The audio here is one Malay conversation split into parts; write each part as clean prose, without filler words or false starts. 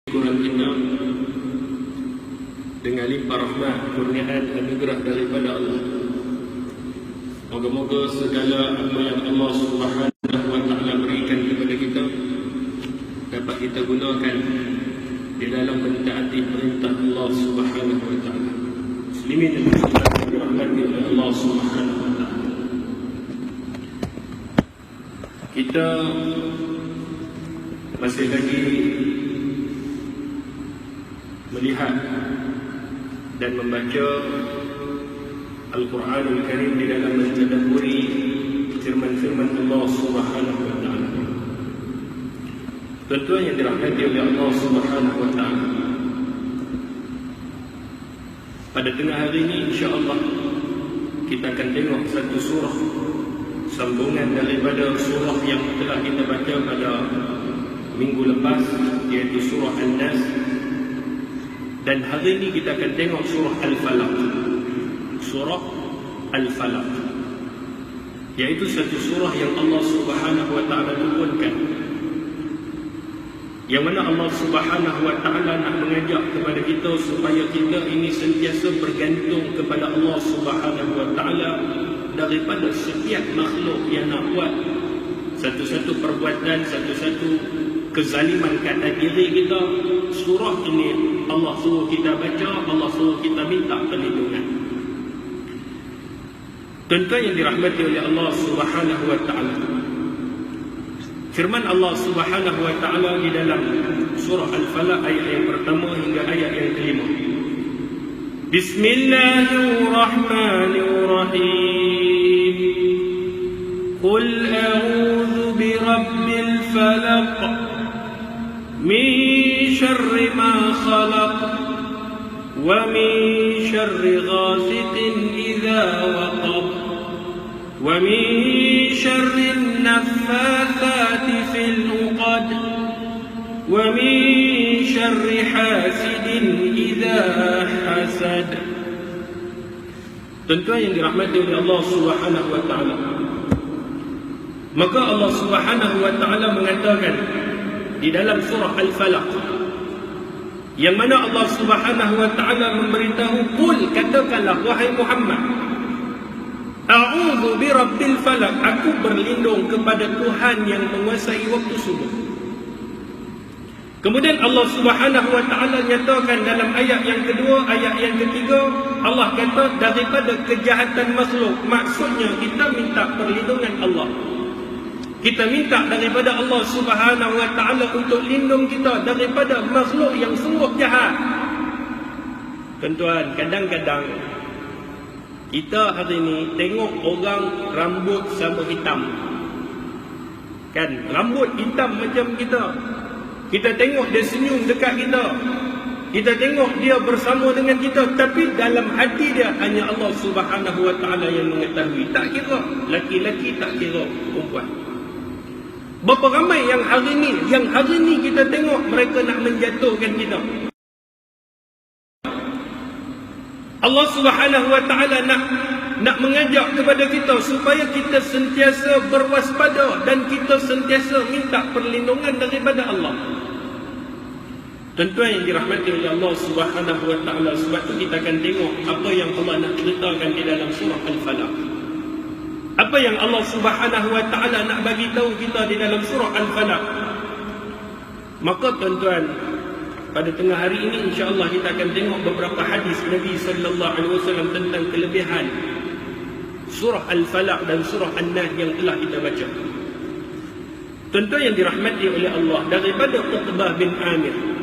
Quran kita dengan limpah rahmat, kurniaan, anugerah daripada Allah. Moga-moga segala apa yang Allah Subhanahu wa ta'ala berikan kepada kita dapat kita gunakan di dalam mentaati perintah Allah Subhanahu wa ta'ala. Muslimin dan muslimat yang dirahmati oleh Allah Subhanahu wa ta'ala, kita masih lagi melihat dan membaca Al-Quranul Karim di dalam mentadabburi firman-firman Allah Subhanahu wa ta'ala. Tuan-tuan yang dirahmati oleh Allah Subhanahu wa ta'ala, pada tengah hari ini insya-Allah kita akan tengok satu surah sambungan daripada surah yang telah kita baca pada minggu lepas, iaitu surah An-Nas. Dan hari ini kita akan tengok surah Al-Falaq. Surah Al-Falaq, iaitu satu surah yang Allah Subhanahu wa ta'ala turunkan, yang mana Allah Subhanahu wa ta'ala nak mengajak kepada kita supaya kita ini sentiasa bergantung kepada Allah Subhanahu wa ta'ala daripada setiap makhluk yang nak buat satu-satu perbuatan, satu-satu kezaliman ke atas diri kita. Surah ini Allah suruh kita baca, Allah suruh kita minta perlindungan. Tuan-tuan yang dirahmati oleh Allah Subhanahu wa ta'ala, firman Allah Subhanahu wa ta'ala di dalam surah Al-Falaq ayat yang pertama hingga ayat yang kelima. Bismillahirrahmanirrahim. Qul a'udzu birabbil falaq min syarri ma khalaq wa min syarri ghasiqin idza waqab wa min syarri an-naffathati fil 'uqad wa min syarri hasidin idza hasad. Tuan-tuan yang dirahmati oleh Allah Subhanahu wa ta'ala, maka Allah Subhanahu wa ta'ala mengatakan di dalam surah Al-Falaq, yang mana Allah Subhanahu wa ta'ala memberitahu, qul, katakanlah wahai Muhammad, a'udzu birabbil falaq, aku berlindung kepada Tuhan yang menguasai waktu subuh. Kemudian Allah Subhanahu wa ta'ala nyatakan dalam ayat yang kedua, ayat yang ketiga, Allah kata daripada kejahatan makhluk. Maksudnya kita minta perlindungan Allah, kita minta daripada Allah Subhanahu wa ta'ala untuk lindung kita daripada makhluk yang sungguh jahat. Tuan-tuan, kadang-kadang kita hari ini tengok orang rambut sama hitam, kan, rambut hitam macam kita. Kita tengok dia senyum dekat kita, kita tengok dia bersama dengan kita, tapi dalam hati dia hanya Allah Subhanahu wa ta'ala yang mengetahui. Tak kira laki-laki, tak kira perempuan. Berapa ramai yang hari ni kita tengok mereka nak menjatuhkan kita. Allah Subhanahu wa ta'ala nak mengajak kepada kita supaya kita sentiasa berwaspada dan kita sentiasa minta perlindungan daripada Allah. Tuan-tuan yang dirahmati oleh Allah Subhanahu wa ta'ala, sebab tu kita akan tengok apa yang Allah nak ceritakan di dalam surah Al-Falaq. Apa yang Allah Subhanahu wa ta'ala nak bagi tahu kita di dalam surah Al-Falaq. Maka tuan-tuan, pada tengah hari ini insya-Allah kita akan tengok beberapa hadis Nabi sallallahu alaihi wasallam tentang kelebihan surah Al-Falaq dan surah An-Nas yang telah kita baca. Tuan-tuan yang dirahmati oleh Allah, daripada Uqbah bin Amir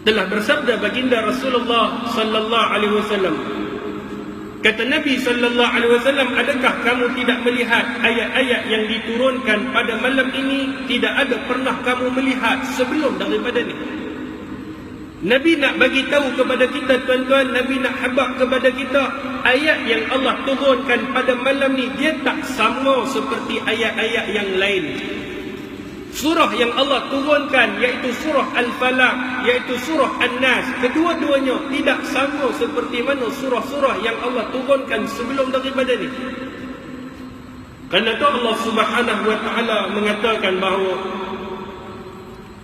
telah bersabda baginda Rasulullah sallallahu alaihi wasallam, kata Nabi sallallahu alaihi wasallam, adakah kamu tidak melihat ayat-ayat yang diturunkan pada malam ini? Tidak ada pernah kamu melihat sebelum daripada ni. Nabi nak bagi tahu kepada kita, tuan-tuan, Nabi nak habaq kepada kita, ayat yang Allah turunkan pada malam ni dia tak sama seperti ayat-ayat yang lain. Surah yang Allah turunkan iaitu surah Al-Falaq, iaitu surah An-Nas, kedua-duanya tidak sama seperti mana surah-surah yang Allah turunkan sebelum daripada ni. Kerana itu Allah Subhanahu wa ta'ala mengatakan bahawa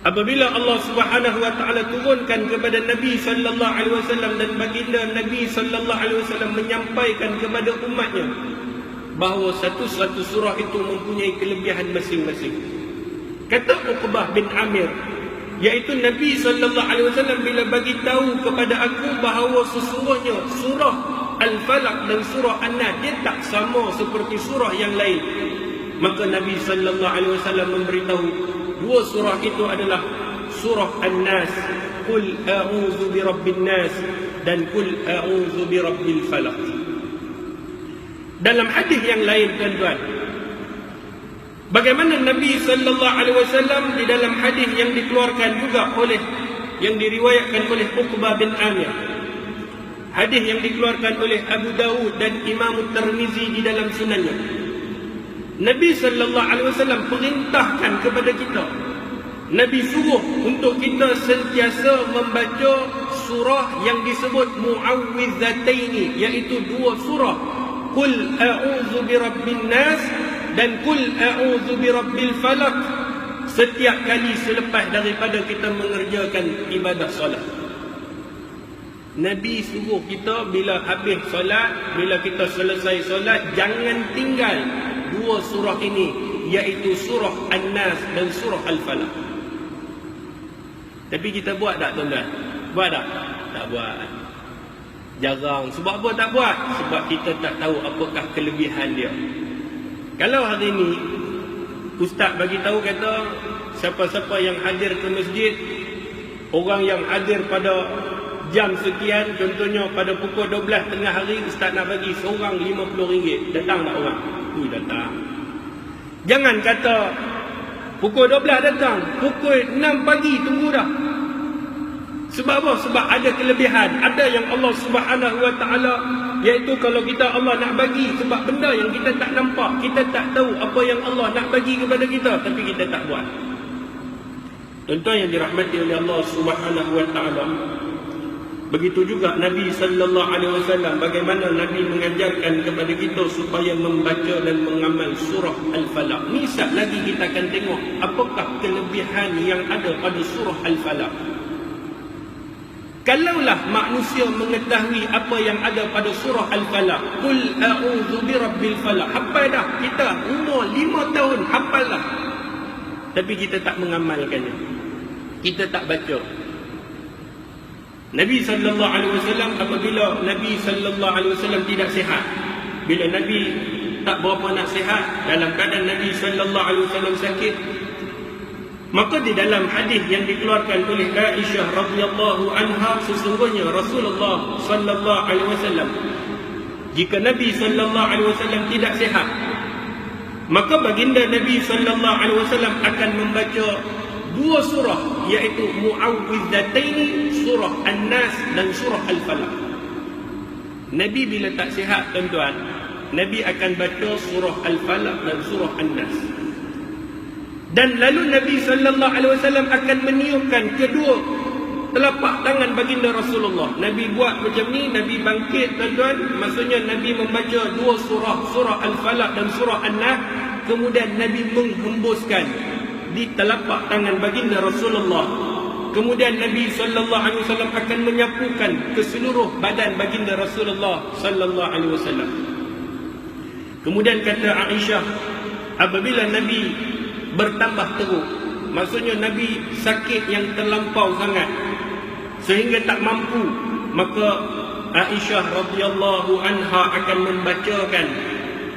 Apabila Allah Subhanahu wa taala turunkan kepada Nabi sallallahu alaihi wasallam dan baginda Nabi sallallahu alaihi wasallam menyampaikan kepada umatnya bahawa satu-satu surah itu mempunyai kelebihan masing-masing. Kata Uqbah bin Amir, iaitu Nabi sallallahu alaihi wasallam bila bagi tahu kepada aku bahawa sesungguhnya surah Al-Falaq dan surah An-Nas dia tak sama seperti surah yang lain. Maka Nabi sallallahu alaihi wasallam memberitahu dua surah itu adalah surah An-Nas, Qul a'udzu birabbin nas, dan Qul a'udzu birabbil falaq. Dalam hadis yang lain tuan-tuan, bagaimana Nabi sallallahu alaihi wasallam di dalam hadis yang dikeluarkan juga oleh, yang diriwayatkan oleh Uqbah bin Amir, hadis yang dikeluarkan oleh Abu Dawud dan Imam Tirmizi di dalam sunannya, Nabi sallallahu alaihi wasallam perintahkan kepada kita, Nabi suruh untuk kita sentiasa membaca surah yang disebut Mu'awwidhataini, iaitu dua surah, Qul a'udzu birabbin nas dan Qul a'udzu birabbil falaq, setiap kali selepas daripada kita mengerjakan ibadah solat. Nabi suruh kita bila habis solat, bila kita selesai solat, jangan tinggal dua surah ini, iaitu surah An-Nas dan surah Al-Falaq. Tapi kita buat tak tuan-tuan? Buat tak? Tak buat. Jarang. Sebab apa tak buat? Sebab kita tak tahu apakah kelebihan dia. Kalau hari ini ustaz bagi tahu kata siapa-siapa yang hadir ke masjid, orang yang hadir pada jam sekian, contohnya pada pukul 12 tengah hari, ustaz nak bagi seorang RM50, datang tak orang? Datang. Jangan kata pukul 12 datang, pukul 6 pagi tunggu dah. Sebab apa? Sebab ada kelebihan. Ada yang Allah Subhanahu wa taala, iaitu kalau kita Allah nak bagi, sebab benda yang kita tak nampak, kita tak tahu apa yang Allah nak bagi kepada kita, tapi kita tak buat. Tuan-tuan yang dirahmati oleh Allah Subhanahu wa taala, begitu juga Nabi sallallahu alaihi wasallam, bagaimana Nabi mengajarkan kepada kita supaya membaca dan mengamal surah Al-Falaq. Ni sekejap lagi kita akan tengok apakah kelebihan yang ada pada surah Al-Falaq. Kalaulah manusia mengetahui apa yang ada pada surah Al-Falaq, Qul a'udzu birabbil falaq, hafal dah. Kita umur 5 tahun hafal dah, tapi kita tak mengamalkannya, kita tak baca. Nabi sallallahu alaihi wasallam, apabila Nabi sallallahu alaihi wasallam tidak sihat, bila Nabi tak berapa nak sihat, dalam keadaan Nabi sallallahu alaihi wasallam sakit, maka di dalam hadis yang dikeluarkan oleh Aisyah radhiyallahu anha, sesungguhnya Rasulullah sallallahu alaihi wasallam, jika Nabi sallallahu alaihi wasallam tidak sihat, maka baginda Nabi sallallahu alaihi wasallam akan membaca dua surah, iaitu Mu'awwidhataini, surah An-Nas dan surah Al-Falaq. Nabi bila tak sihat tuan-tuan, Nabi akan baca surah Al-Falaq dan surah An-Nas. Dan lalu Nabi sallallahu alaihi wasallam akan meniupkan kedua telapak tangan baginda Rasulullah. Nabi buat macam ni, Nabi bangkit tuan-tuan, maksudnya Nabi membaca dua surah, surah Al-Falaq dan surah An-Nas, kemudian Nabi menghembuskan di telapak tangan baginda Rasulullah. Kemudian Nabi sallallahu alaihi wasallam akan menyapukan ke seluruh badan baginda Rasulullah sallallahu alaihi wasallam. Kemudian kata Aisyah, apabila Nabi bertambah teruk, maksudnya Nabi sakit yang terlampau sangat sehingga tak mampu, maka Aisyah radhiyallahu anha akan membacakan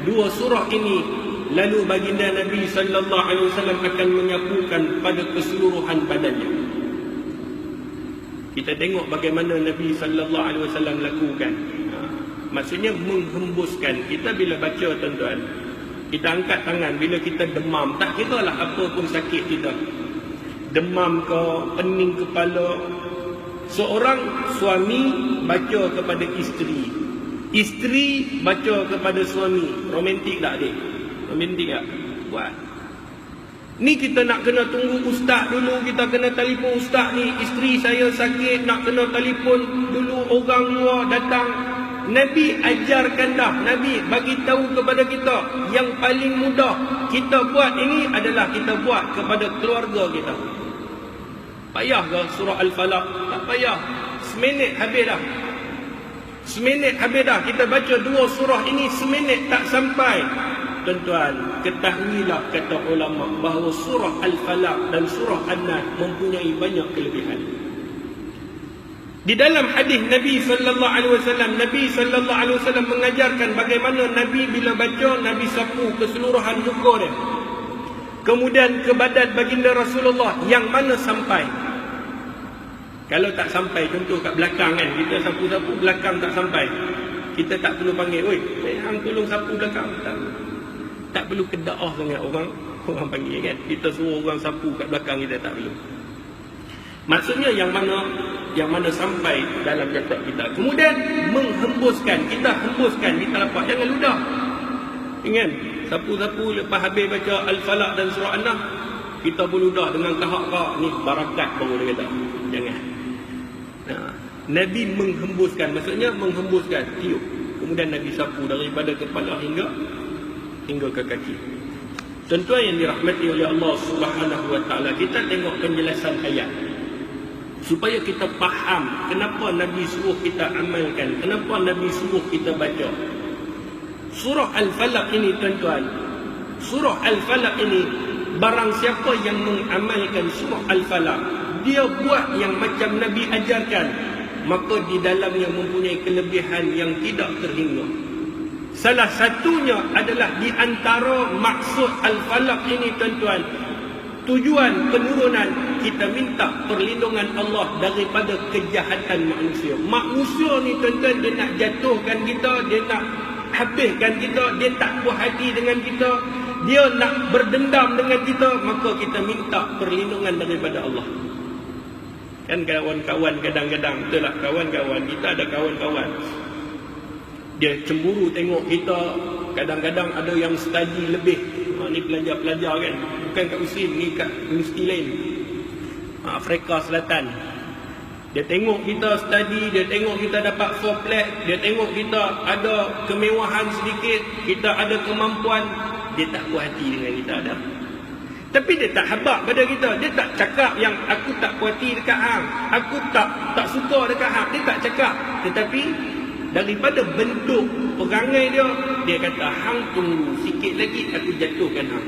dua surah ini. Lalu baginda Nabi sallallahu alaihi wasallam akan menyapukan pada keseluruhan badannya. Kita tengok bagaimana Nabi sallallahu alaihi wasallam lakukan. Maksudnya menghembuskan. Kita bila baca tuan-tuan, kita angkat tangan bila kita demam, tak kiralah apa pun sakit kita, demam ke, pening kepala, seorang suami baca kepada isteri, isteri baca kepada suami. Romantik tak adik? Romantik tak? Buat. Ni kita nak kena tunggu ustaz dulu, kita kena telefon ustaz ni, isteri saya sakit, nak kena telefon dulu orang luar datang. Nabi ajarkan dah, Nabi bagi tahu kepada kita yang paling mudah kita buat ini adalah kita buat kepada keluarga kita. Payah ke surah Al-Falaq? Tak payah. Seminit habis dah. Seminit habis dah. Kita baca 2 surah ini seminit tak sampai. Tuan-tuan, ketahuilah kata ulama bahawa surah Al-Falaq dan surah An-Nas mempunyai banyak kelebihan. Di dalam hadis Nabi sallallahu alaihi wasallam, Nabi sallallahu alaihi wasallam mengajarkan bagaimana Nabi bila baca, Nabi sapu keseluruhan muka dia. Kemudian ke badan baginda Rasulullah yang mana sampai. Kalau tak sampai, contoh kat belakang kan, kita sapu-sapu belakang tak sampai, kita tak perlu panggil, oi, hang tolong sapu belakang. Tak perlu kedaah sangat orang panggil kan. Kita suruh orang sapu kat belakang, kita tak perlu. Maksudnya yang mana sampai dalam jasad kita. Kemudian menghembuskan, kita hembuskan di telapak, jangan ludah. Ingat, sapu-sapu lepas habis baca Al-Falaq dan surah An-Nas, kita berludah dengan kahak-kahak, ni barakat baru dia kata. Jangan. Nah, Nabi menghembuskan, maksudnya menghembuskan, tiup. Kemudian Nabi sapu daripada kepala hingga ke kaki. Tuan-tuan yang dirahmati oleh Allah Subhanahu wa taala, kita tengok penjelasan ayat supaya kita faham kenapa Nabi suruh kita amalkan, kenapa Nabi suruh kita baca. Surah Al-Falaq ini, tuan-tuan, surah Al-Falaq ini, barang siapa yang mengamalkan surah Al-Falaq, dia buat yang macam Nabi ajarkan, maka di dalamnya mempunyai kelebihan yang tidak terhingga. Salah satunya adalah di antara maksud Al-Falaq ini, tuan-tuan, tujuan penurunan, kita minta perlindungan Allah daripada kejahatan manusia. Manusia ni, tuan-tuan, dia nak jatuhkan kita, dia nak habiskan kita, dia tak puas hati dengan kita, dia nak berdendam dengan kita, maka kita minta perlindungan daripada Allah. Kan kawan-kawan kadang-kadang, betul lah kawan-kawan, kita ada kawan-kawan, dia cemburu tengok kita, kadang-kadang ada yang study lebih. Ni pelajar-pelajar kan, bukan kat USIM, ni kat universiti lain, Afrika Selatan. Dia tengok kita study, dia tengok kita dapat 4 flat, dia tengok kita ada kemewahan sedikit, kita ada kemampuan, dia tak puas hati dengan kita ada. Tapi dia tak habaq pada kita, dia tak cakap yang aku tak puas hati dekat hang, aku tak suka dekat hang, dia tak cakap. Tetapi daripada bentuk perangai dia, dia kata, hang tunggu sikit lagi aku jatuhkan hang.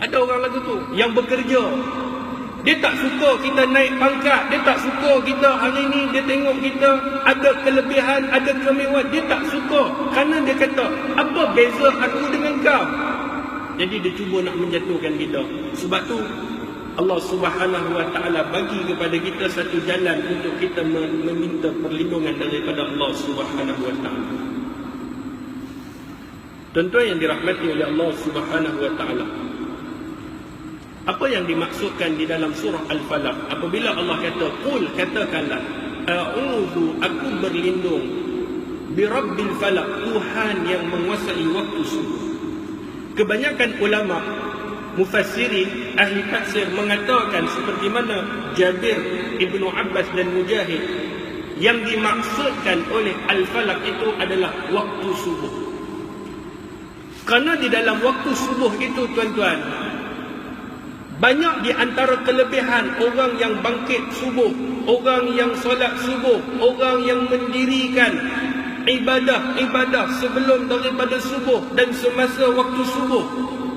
Ada orang lagu tu yang bekerja, dia tak suka kita naik pangkat, dia tak suka kita hari ni, dia tengok kita ada kelebihan, ada kemewahan, dia tak suka. Kerana dia kata, apa beza aku dengan kau? Jadi dia cuba nak menjatuhkan kita. Sebab tu Allah Subhanahu wa taala bagi kepada kita satu jalan untuk kita meminta perlindungan daripada Allah Subhanahu wa taala. Tuan-tuan yang dirahmati oleh Allah Subhanahu wa taala, apa yang dimaksudkan di dalam surah Al-Falaq apabila Allah kata, qul, katakanlah, a'udzu, aku berlindung, bi rabbil falaq, Tuhan yang menguasai waktu subuh. Kebanyakan ulama mufassirin, ahli tafsir mengatakan seperti mana Jabir, Ibnu Abbas dan Mujahid, yang dimaksudkan oleh Al-Falaq itu adalah waktu subuh. Kerana di dalam waktu subuh itu, tuan-tuan, banyak di antara kelebihan orang yang bangkit subuh, orang yang solat subuh, orang yang mendirikan ibadah sebelum daripada subuh dan semasa waktu subuh,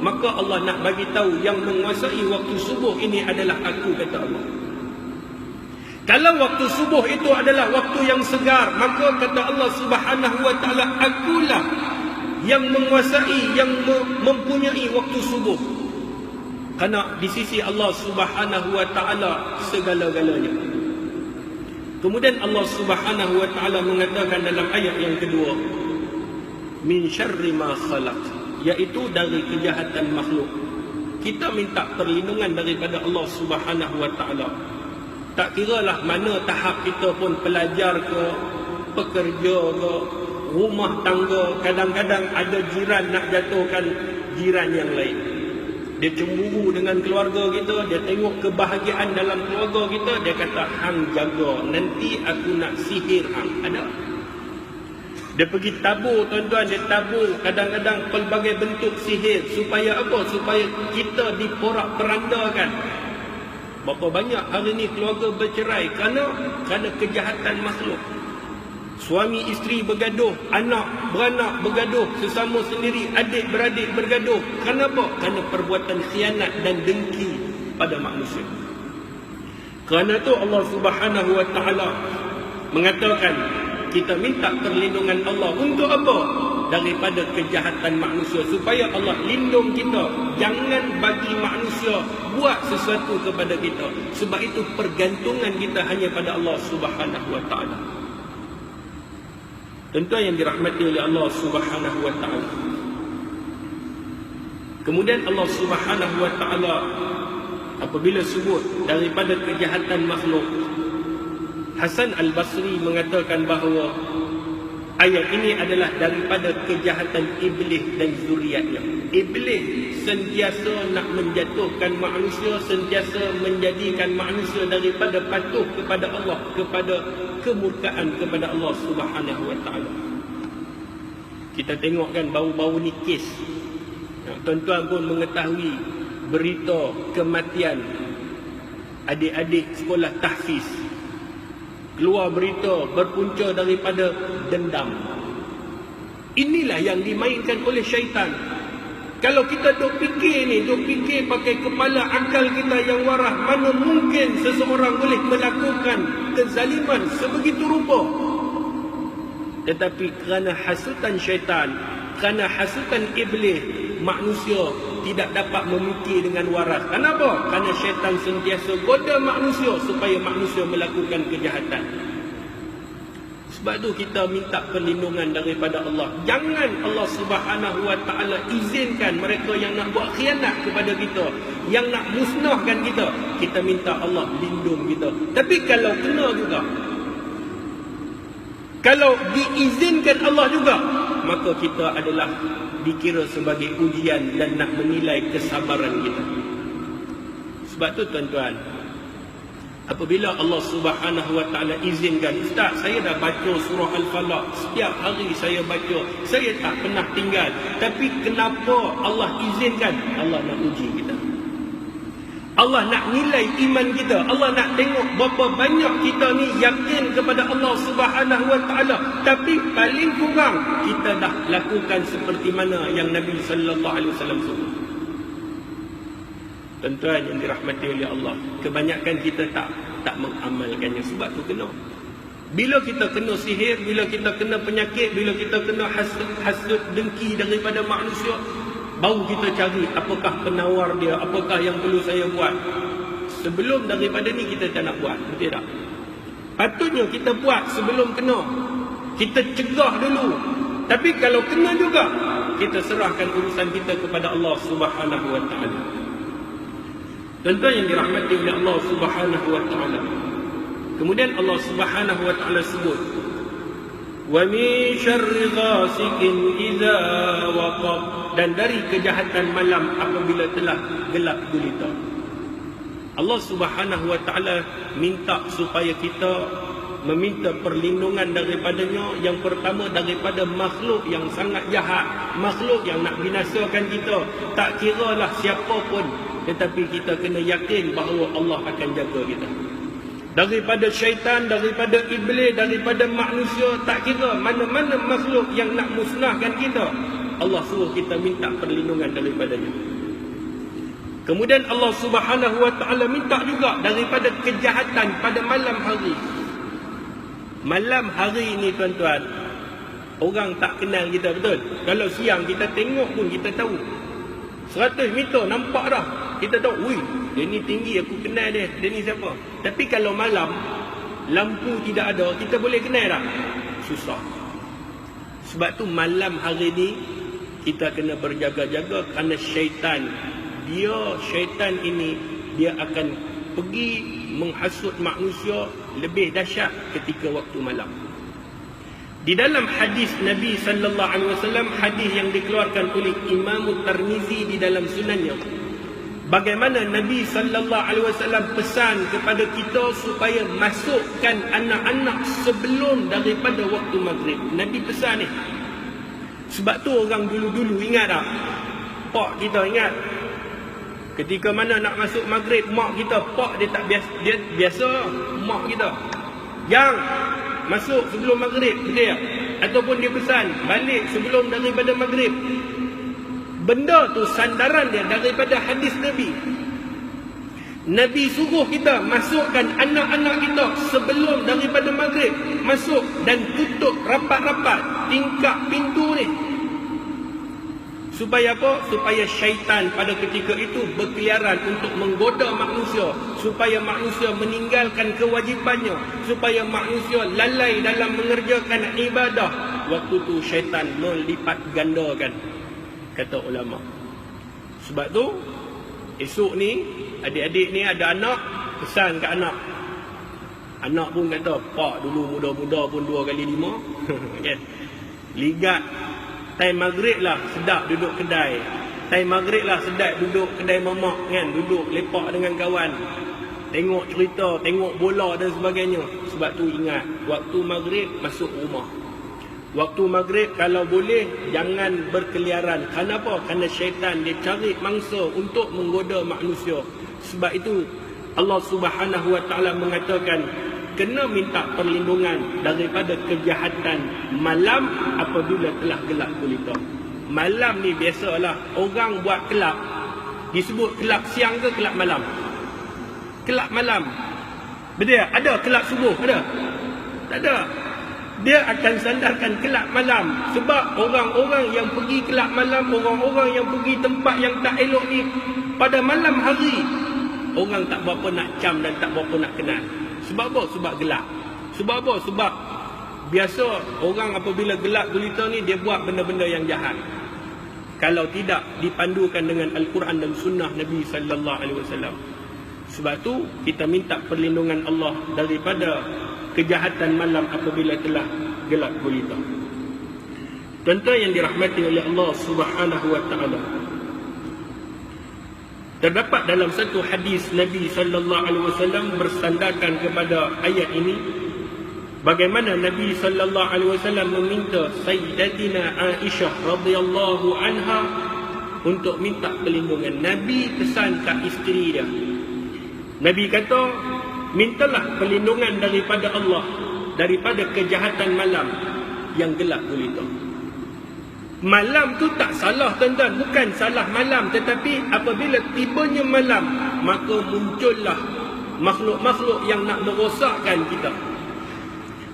maka Allah nak bagi tahu yang menguasai waktu subuh ini adalah aku, kata Allah. Kalau waktu subuh itu adalah waktu yang segar, maka kata Allah Subhanahu wa taala, akulah yang menguasai, yang mempunyai waktu subuh. Kerana di sisi Allah Subhanahu wa taala segala-galanya. Kemudian Allah Subhanahu wa taala mengatakan dalam ayat yang kedua, min syarri ma khalaq, iaitu dari kejahatan makhluk. Kita minta perlindungan daripada Allah Subhanahu wa taala. Tak kiralah mana tahap kita pun, pelajar ke, pekerja ke, rumah tangga, kadang-kadang ada jiran nak jatuhkan jiran yang lain. Dia cemburu dengan keluarga kita, dia tengok kebahagiaan dalam keluarga kita, dia kata, hang jaga, nanti aku nak sihir hang. Ada. Dia pergi tabur, tuan-tuan, dia tabur kadang-kadang pelbagai bentuk sihir. Supaya apa? Supaya kita diporak-perandakan. Berapa banyak hari ni keluarga bercerai kerana kejahatan makhluk. Suami isteri bergaduh, anak beranak bergaduh, sesama sendiri, adik beradik bergaduh. Kerana apa? Kerana perbuatan khianat dan dengki pada manusia. Kerana itu Allah Subhanahu wa taala mengatakan kita minta perlindungan Allah untuk apa? Daripada kejahatan manusia, supaya Allah lindung kita. Jangan bagi manusia buat sesuatu kepada kita. Sebab itu pergantungan kita hanya pada Allah Subhanahu wa taala. Tuan-tuan yang dirahmati oleh Allah Subhanahu wa taala. Kemudian Allah Subhanahu wa taala apabila sebut daripada kejahatan makhluk, Hasan Al-Basri mengatakan bahawa ayat ini adalah daripada kejahatan iblis dan zuriatnya. Iblis sentiasa nak menjatuhkan manusia, sentiasa menjadikan manusia daripada patuh kepada Allah, kepada kemurkaan kepada Allah Subhanahu wa taala. Kita tengok kan baru-baru ni kes. Tuan-tuan pun mengetahui berita kematian adik-adik sekolah tahfiz. Keluar berita berpunca daripada dendam. Inilah yang dimainkan oleh syaitan. Kalau kita duk fikir pakai kepala akal kita yang waras, mana mungkin seseorang boleh melakukan kezaliman sebegitu rupa. Tetapi kerana hasutan syaitan, kerana hasutan iblis, manusia tidak dapat memikir dengan waras. Kenapa? Kerana syaitan sentiasa goda manusia supaya manusia melakukan kejahatan. Sebab tu kita minta perlindungan daripada Allah. Jangan Allah Subhanahu wa taala izinkan mereka yang nak buat khianat kepada kita, yang nak musnahkan kita. Kita minta Allah lindung kita. Tapi kalau kena juga, kalau diizinkan Allah juga, maka kita adalah dikira sebagai ujian dan nak menilai kesabaran kita. Sebab tu tuan-tuan, apabila Allah Subhanahu wa taala izinkan, ustaz saya dah baca surah Al-Falaq, setiap hari saya baca, saya tak pernah tinggal. Tapi kenapa Allah izinkan? Allah nak uji kita. Allah nak nilai iman kita. Allah nak tengok berapa banyak kita ni yakin kepada Allah Subhanahu wa taala, tapi paling kurang kita dah lakukan seperti mana yang Nabi sallallahu alaihi wasallam suruh. Tuan-tuan yang dirahmati oleh Allah, kebanyakan kita tak mengamalkannya. Sebab tu kena. Bila kita kena sihir, bila kita kena penyakit, bila kita kena hasud dengki daripada manusia, baru kita cari apakah penawar dia, apakah yang perlu saya buat. Sebelum daripada ni kita tak nak buat, betul tak? Patutnya kita buat sebelum kena. Kita cegah dulu. Tapi kalau kena juga, kita serahkan urusan kita kepada Allah Subhanahu wa taala. Tuan-tuan yang dirahmati oleh Allah Subhanahu wa taala. Kemudian Allah Subhanahu wa taala sebut, wa min syarri ghasiqin idza waqab, dan dari kejahatan malam apabila telah gelap gulita. Allah Subhanahu wa taala minta supaya kita meminta perlindungan daripadanya. Yang pertama daripada makhluk yang sangat jahat, makhluk yang nak binasakan kita. Tak kiralah siapa pun, tetapi kita kena yakin bahawa Allah akan jaga kita. Daripada syaitan, daripada iblis, daripada manusia, tak kira mana-mana makhluk yang nak musnahkan kita, Allah suruh kita minta perlindungan daripadanya. Kemudian Allah Subhanahu wa taala minta juga daripada kejahatan pada malam hari. Malam hari ni tuan-tuan, orang tak kenal kita, betul? Kalau siang kita tengok pun kita tahu. 100 meter nampak dah, kita tahu, ui, dia ni tinggi, aku kenal dia ni siapa. Tapi kalau malam, lampu tidak ada, kita boleh kenal tak? Susah. Sebab tu malam hari ni kita kena berjaga-jaga, kerana syaitan ini dia akan pergi menghasut manusia lebih dahsyat ketika waktu malam. Di dalam hadis Nabi sallallahu alaihi wasallam, hadis yang dikeluarkan oleh Imam Tirmizi di dalam sunannya, bagaimana Nabi sallallahu alaihi wasallam pesan kepada kita supaya masukkan anak-anak sebelum daripada waktu maghrib. Nabi pesan ni. Sebab tu orang dulu-dulu ingat tak? Pak kita ingat, Ketika mana nak masuk maghrib, mak kita, pak dia tak biasa, dia biasa mak kita. Yang masuk sebelum maghrib, dia ataupun dia pesan balik sebelum daripada maghrib. Benda tu sandaran dia daripada hadis Nabi. Nabi suruh kita masukkan anak-anak kita sebelum daripada maghrib, masuk dan tutup rapat-rapat tingkap pintu ni. Supaya apa? Supaya syaitan pada ketika itu berkeliaran untuk menggoda manusia, supaya manusia meninggalkan kewajipannya, supaya manusia lalai dalam mengerjakan ibadah. Waktu tu syaitan melipat gandakan, kata ulama. Sebab tu esok ni adik-adik ni ada anak, pesan kat anak. Anak pun kata, pak dulu muda-muda pun 2 kali 5 kan. Ligat time maghrib lah sedap duduk kedai. Time maghrib lah sedap duduk kedai mamak kan, duduk lepak dengan kawan, tengok cerita, tengok bola dan sebagainya. Sebab tu ingat, waktu maghrib masuk rumah. Waktu maghrib kalau boleh jangan berkeliaran. Kenapa? Kerana syaitan dia cari mangsa untuk menggoda manusia. Sebab itu Allah Subhanahu Wa Taala mengatakan kena minta perlindungan daripada kejahatan malam apabila telah gelap gulita. Malam ni biasalah orang buat kelab. Disebut kelab siang ke kelab malam? Kelab malam. Betul tak? Ada kelab subuh? Ada? Tak ada. Dia akan sandarkan kelab malam. Sebab orang-orang yang pergi kelab malam, orang-orang yang pergi tempat yang tak elok ni, pada malam hari orang tak berapa nak cam dan tak berapa nak kenal. Sebab apa? Sebab gelap. Sebab apa? Sebab biasa orang apabila gelap gulita ni dia buat benda-benda yang jahat. Kalau tidak dipandukan dengan Al-Quran dan Sunnah Nabi sallallahu alaihi wasallam. Sebab tu kita minta perlindungan Allah daripada kejahatan malam apabila telah gelap gulita. Tuan-tuan yang dirahmati oleh Allah Subhanahu Wa Taala, terdapat dalam satu hadis Nabi sallallahu alaihi wasallam bersandarkan kepada ayat ini, bagaimana Nabi sallallahu alaihi wasallam meminta Sayyidatina Aisyah radhiyallahu anha untuk minta perlindungan. Nabi pesan kat isteri dia. Nabi kata, mintalah perlindungan daripada Allah daripada kejahatan malam yang gelap gulita. Malam tu tak salah tuan-tuan, bukan salah malam, tetapi apabila tibanya malam, maka muncullah makhluk-makhluk yang nak merosakkan kita.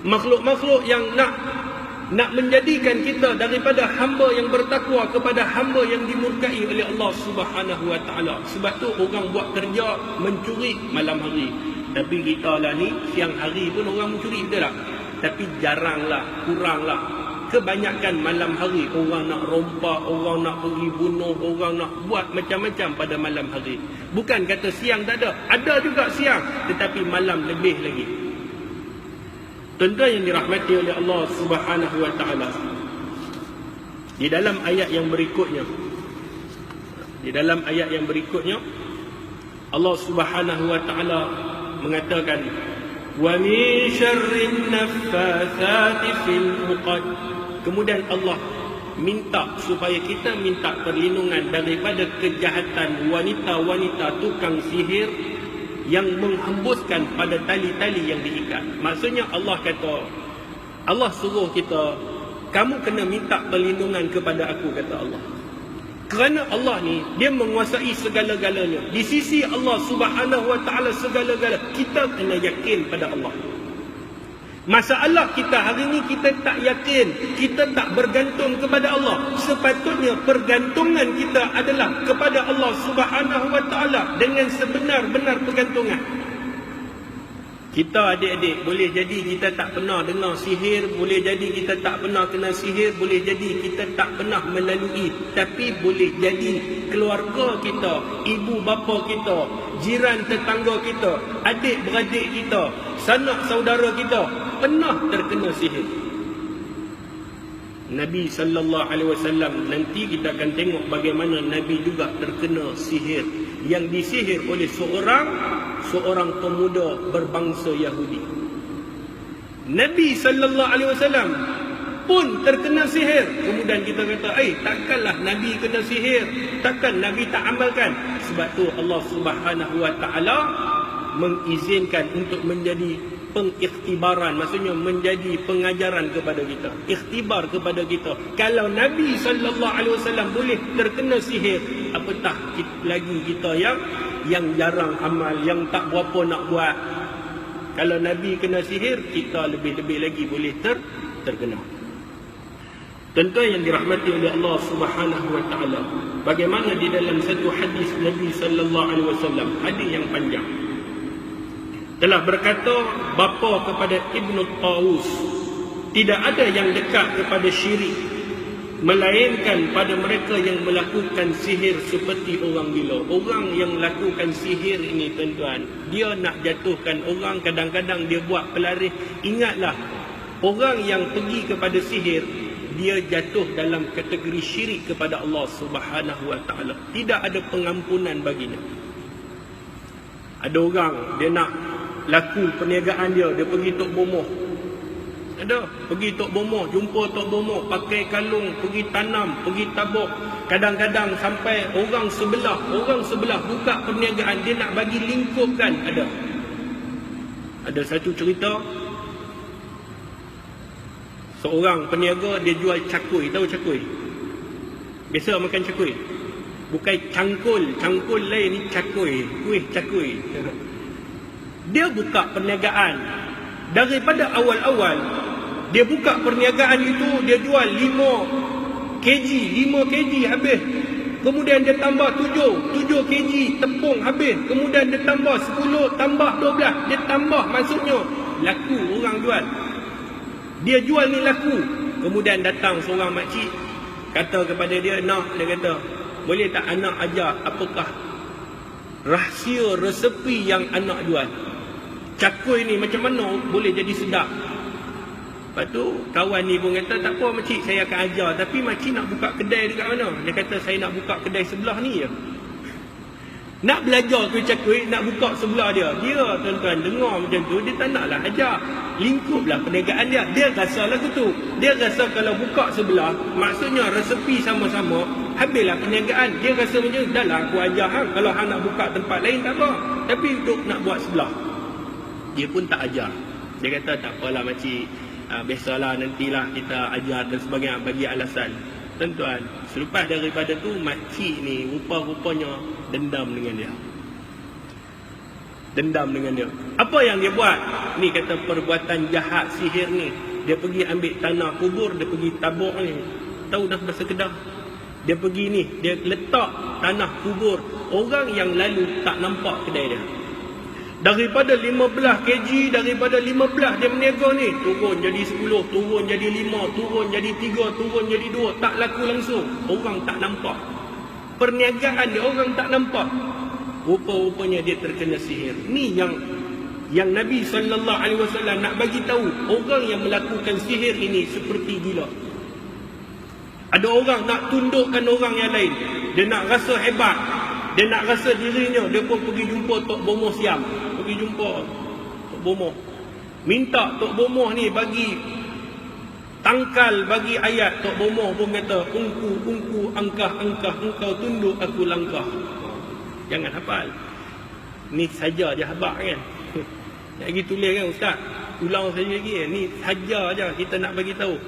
Makhluk-makhluk yang nak menjadikan kita daripada hamba yang bertakwa kepada hamba yang dimurkai oleh Allah Subhanahu Wa Taala. Sebab tu orang buat kerja mencuri malam hari. Tapi kita lah ni siang hari pun orang mencuri, betul tak? Tapi jaranglah, kuranglah. Kebanyakan malam hari orang nak rompak, orang nak pergi bunuh, orang nak buat macam-macam pada malam hari. Bukan kata siang tak ada, ada juga siang, tetapi malam lebih lagi. Tuan-tuan yang dirahmati oleh Allah Subhanahu Wa Taala, di dalam ayat yang berikutnya, Allah Subhanahu Wa Taala mengatakan, wa min syarrin naffatsati fil 'uqad. Kemudian Allah minta supaya kita minta perlindungan daripada kejahatan wanita-wanita tukang sihir yang menghembuskan pada tali-tali yang diikat. Maksudnya Allah kata, Allah suruh kita, kamu kena minta perlindungan kepada aku, kata Allah. Kerana Allah ni, dia menguasai segala-galanya. Di sisi Allah Subhanahu Wa Taala segala-galanya. Kita kena yakin pada Allah. Masalah kita hari ni, kita tak yakin, kita tak bergantung kepada Allah. Sepatutnya pergantungan kita adalah kepada Allah Subhanahu Wa Taala dengan sebenar-benar pergantungan. Kita adik-adik, boleh jadi kita tak pernah dengar sihir, boleh jadi kita tak pernah kena sihir, boleh jadi kita tak pernah melalui, tapi boleh jadi keluarga kita, ibu bapa kita, jiran tetangga kita, adik-beradik kita, sanak saudara kita pernah terkena sihir. Nabi sallallahu alaihi wasallam, nanti kita akan tengok bagaimana Nabi juga terkena sihir, yang disihir oleh seorang pemuda berbangsa Yahudi. Nabi sallallahu alaihi wasallam pun terkena sihir. Kemudian kita kata, takkanlah Nabi kena sihir, takkan Nabi tak amalkan. Sebab tu Allah Subhanahu Wa Taala mengizinkan untuk menjadi pengikhtibaran, maksudnya menjadi pengajaran kepada kita, ikhtibar kepada kita. Kalau Nabi SAW boleh terkena sihir, apatah lagi kita yang jarang amal, yang tak berapa nak buat. Kalau Nabi kena sihir, kita lebih-lebih lagi boleh terkena. Tentu yang dirahmati oleh Allah Subhanahu Wa Taala, bagaimana di dalam satu hadis Nabi SAW, hadis yang panjang, telah berkata bapa kepada Ibnu Tawus, tidak ada yang dekat kepada syirik melainkan pada mereka yang melakukan sihir seperti orang gila. Orang yang lakukan sihir ini, tuan-tuan, dia nak jatuhkan orang, kadang-kadang dia buat pelaris. Ingatlah, orang yang pergi kepada sihir, dia jatuh dalam kategori syirik kepada Allah Subhanahu Wa Taala. Tidak ada pengampunan baginya. Ada orang dia nak laku perniagaan dia pergi Tok Bomoh. Ada, pergi Tok Bomoh, jumpa Tok Bomoh, pakai kalung, pergi tanam, pergi tabuk. Kadang-kadang sampai orang sebelah buka perniagaan, dia nak bagi lingkupkan. Ada satu cerita, seorang peniaga dia jual cakui. Tahu cakui? Biasa makan cakui. Bukan cangkul lain, ni cakui, kuih cakui. Dia buka perniagaan. Daripada awal-awal dia buka perniagaan itu, dia jual 5 kg habis. Kemudian dia tambah 7 kg tepung habis. Kemudian dia tambah 10, tambah 12, dia tambah, maksudnya laku orang jual. Dia jual ni laku. Kemudian datang seorang makcik, kata kepada dia, dia kata, boleh tak anak ajar apakah rahsia resepi yang anak jual? Cakui ni macam mana boleh jadi sedap? Lepas tu kawan ni pun kata, tak apa makcik, saya akan ajar. Tapi makcik nak buka kedai dekat mana? Dia kata, saya nak buka kedai sebelah ni je. Nak belajar kuih cakui, nak buka sebelah dia. Dia, tuan-tuan, dengar macam tu, dia tak naklah ajar. Lingkuplah perniagaan dia. Dia rasa lagu tu. Dia rasa kalau buka sebelah, maksudnya resepi sama-sama, habislah perniagaan. Dia rasa macam, dah lah aku ajar hang. Kalau hang nak buka tempat lain tak apa, tapi duk nak buat sebelah. Dia pun tak ajar. Dia kata, tak apalah makcik, biasalah, nantilah kita ajar dan sebagainya, bagi alasan. Tuan-tuan, selepas daripada tu, makcik ni rupa-rupanya dendam dengan dia. Apa yang dia buat? Ni kata perbuatan jahat sihir ni. Dia pergi ambil tanah kubur, dia pergi tabuk ni. Tahu dah bahasa Kedah? Dia pergi ni, dia letak tanah kubur. Orang yang lalu tak nampak kedai dia. Daripada 15 kg, daripada 15 dia meniaga ni, turun jadi 10, turun jadi 5, turun jadi 3, turun jadi 2. Tak laku langsung. Orang tak nampak. Perniagaan dia orang tak nampak. Rupa-rupanya dia terkena sihir. Ni yang Nabi SAW nak bagi tahu, orang yang melakukan sihir ini seperti gila. Ada orang nak tundukkan orang yang lain. Dia nak rasa hebat, dia nak rasa dirinya. Dia pun pergi jumpa Tok Bomoh Siam. Pergi jumpa Tok Bomoh, minta Tok Bomoh ni bagi tangkal, bagi ayat. Tok Bomoh pun kata, ungku, angkah, engkau tunduk, aku langkah. Jangan hafal. Ni saja je habak kan. Nak pergi tulis kan ustaz, ulang saja lagi. Ni saja je kita nak bagi tahu.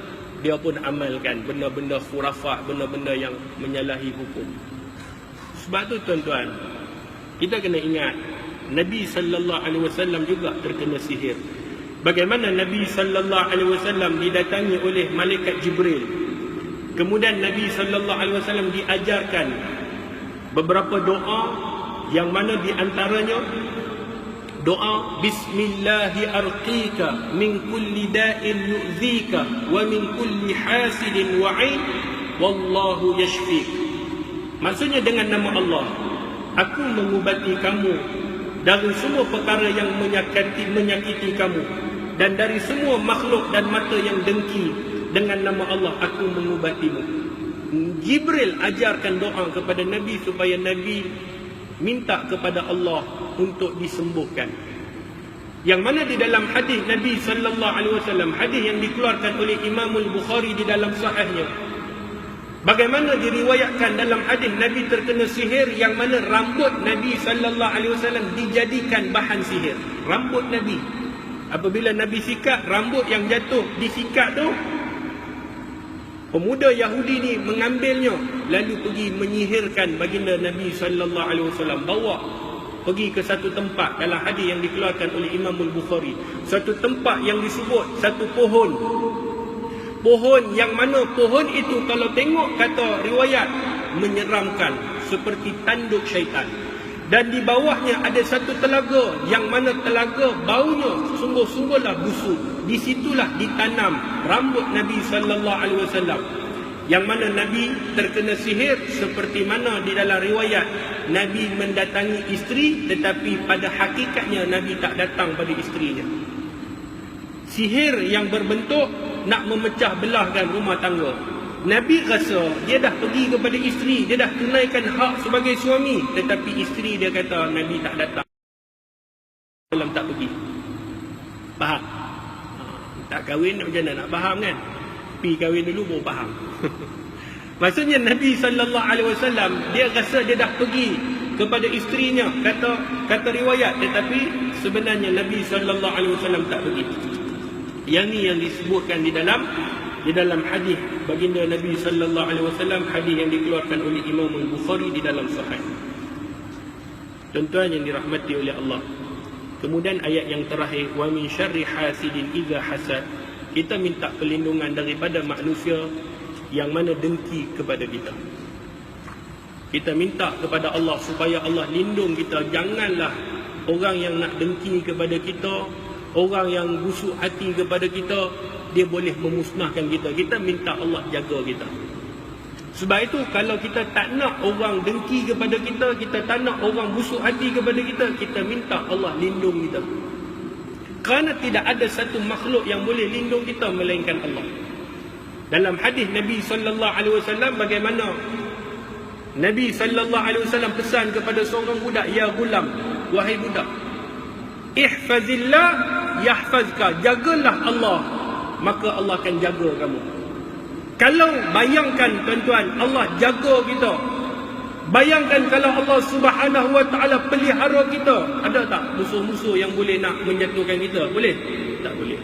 Dia pun amalkan benda-benda khurafat, benda-benda yang menyalahi hukum. Sebab tu tuan-tuan, kita kena ingat, Nabi SAW juga terkena sihir. Bagaimana Nabi SAW didatangi oleh malaikat Jibril. Kemudian Nabi SAW diajarkan beberapa doa, yang mana di antaranya doa Bismillahi arqika min kulli da'in yu'zika wa min kulli hasidin wa'in wallahu yashfik. Maksudnya, dengan nama Allah, aku mengubati kamu dari semua perkara yang menyakiti kamu, dan dari semua makhluk dan mata yang dengki. Dengan nama Allah aku mengubatimu. Jibril ajarkan doa kepada Nabi supaya Nabi minta kepada Allah untuk disembuhkan. Yang mana di dalam hadis Nabi sallallahu alaihi wasallam, hadis yang dikeluarkan oleh Imam Al-Bukhari di dalam sahihnya, bagaimana diriwayatkan dalam hadis Nabi terkena sihir, yang mana rambut Nabi sallallahu alaihi wasallam dijadikan bahan sihir. Rambut Nabi, apabila Nabi sikat, rambut yang jatuh disikat tu, pemuda Yahudi ni mengambilnya lalu pergi menyihirkan baginda Nabi sallallahu alaihi wasallam, bawa pergi ke satu tempat dalam hadis yang dikeluarkan oleh Imam Al-Bukhari, satu tempat yang disebut satu pohon. Pohon yang mana pohon itu kalau tengok kata riwayat menyeramkan seperti tanduk syaitan. Dan di bawahnya ada satu telaga, yang mana telaga baunya sungguh-sungguhlah busuk. Di situlah ditanam rambut Nabi sallallahu alaihi wasallam. Yang mana Nabi terkena sihir, seperti mana di dalam riwayat Nabi mendatangi isteri, tetapi pada hakikatnya Nabi tak datang pada isterinya. Sihir yang berbentuk nak memecah belahkan rumah tangga. Nabi rasa dia dah pergi kepada isteri, dia dah tunaikan hak sebagai suami, tetapi isteri dia kata Nabi tak datang, dalam tak pergi. Faham? Tak kahwin macam mana nak faham kan? Pergi kahwin dulu baru faham. Maksudnya Nabi sallallahu alaihi wasallam dia rasa dia dah pergi kepada isterinya, kata riwayat, tetapi sebenarnya Nabi sallallahu alaihi wasallam tak pergi. Yang ni yang disebutkan di dalam hadis baginda Nabi sallallahu alaihi wasallam, hadis yang dikeluarkan oleh Imam Al-Bukhari di dalam sahih. Tuan-tuan yang dirahmati oleh Allah. Kemudian ayat yang terakhir, wa min syarri hasidin idza hasad. Kita minta perlindungan daripada manusia yang mana dengki kepada kita. Kita minta kepada Allah supaya Allah lindung kita. Janganlah orang yang nak dengki kepada kita, orang yang busuk hati kepada kita, dia boleh memusnahkan kita. Kita minta Allah jaga kita. Sebab itu kalau kita tak nak orang dengki kepada kita, kita tak nak orang busuk hati kepada kita, kita minta Allah lindung kita. Kerana tidak ada satu makhluk yang boleh lindung kita melainkan Allah. Dalam hadis Nabi sallallahu alaihi wasallam, bagaimana Nabi sallallahu alaihi wasallam pesan kepada seorang budak, ya gulam, wahai budak, ihfazillah yahfazka, jagalah Allah, maka Allah akan jaga kamu. Kalau bayangkan tuan-tuan, Allah jaga kita, bayangkan kalau Allah subhanahu wa ta'ala pelihara kita, ada tak musuh-musuh yang boleh nak menjatuhkan kita? Boleh? Tak boleh.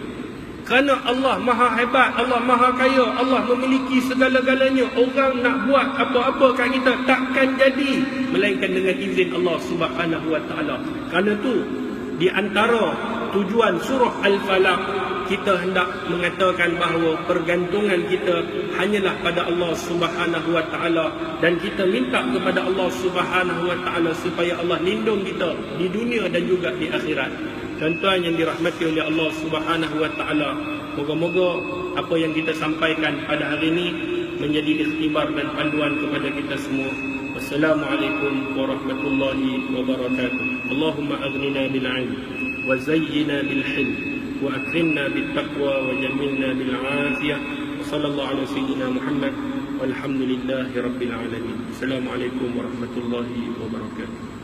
Kerana Allah maha hebat, Allah maha kaya, Allah memiliki segala-galanya. Orang nak buat apa-apa kat kita takkan jadi melainkan dengan izin Allah subhanahu wa ta'ala. Kerana tu di antara tujuan surah Al-Falaq, kita hendak mengatakan bahawa pergantungan kita hanyalah pada Allah subhanahu wa ta'ala, dan kita minta kepada Allah subhanahu wa ta'ala supaya Allah lindung kita di dunia dan juga di akhirat. Tuan-tuan yang dirahmati oleh Allah subhanahu wa ta'ala, moga-moga apa yang kita sampaikan pada hari ini menjadi ikhtibar dan panduan kepada kita semua. Wassalamualaikum warahmatullahi wabarakatuh. Allahumma aghnina bil 'ilm wa zayyina bil hilm wa akrimna bit taqwa wa jammilna bil 'afiyah. Wa sallallahu ala sayyidina Muhammad walhamdulillahi rabbil alamin. Assalamualaikum warahmatullahi wabarakatuh.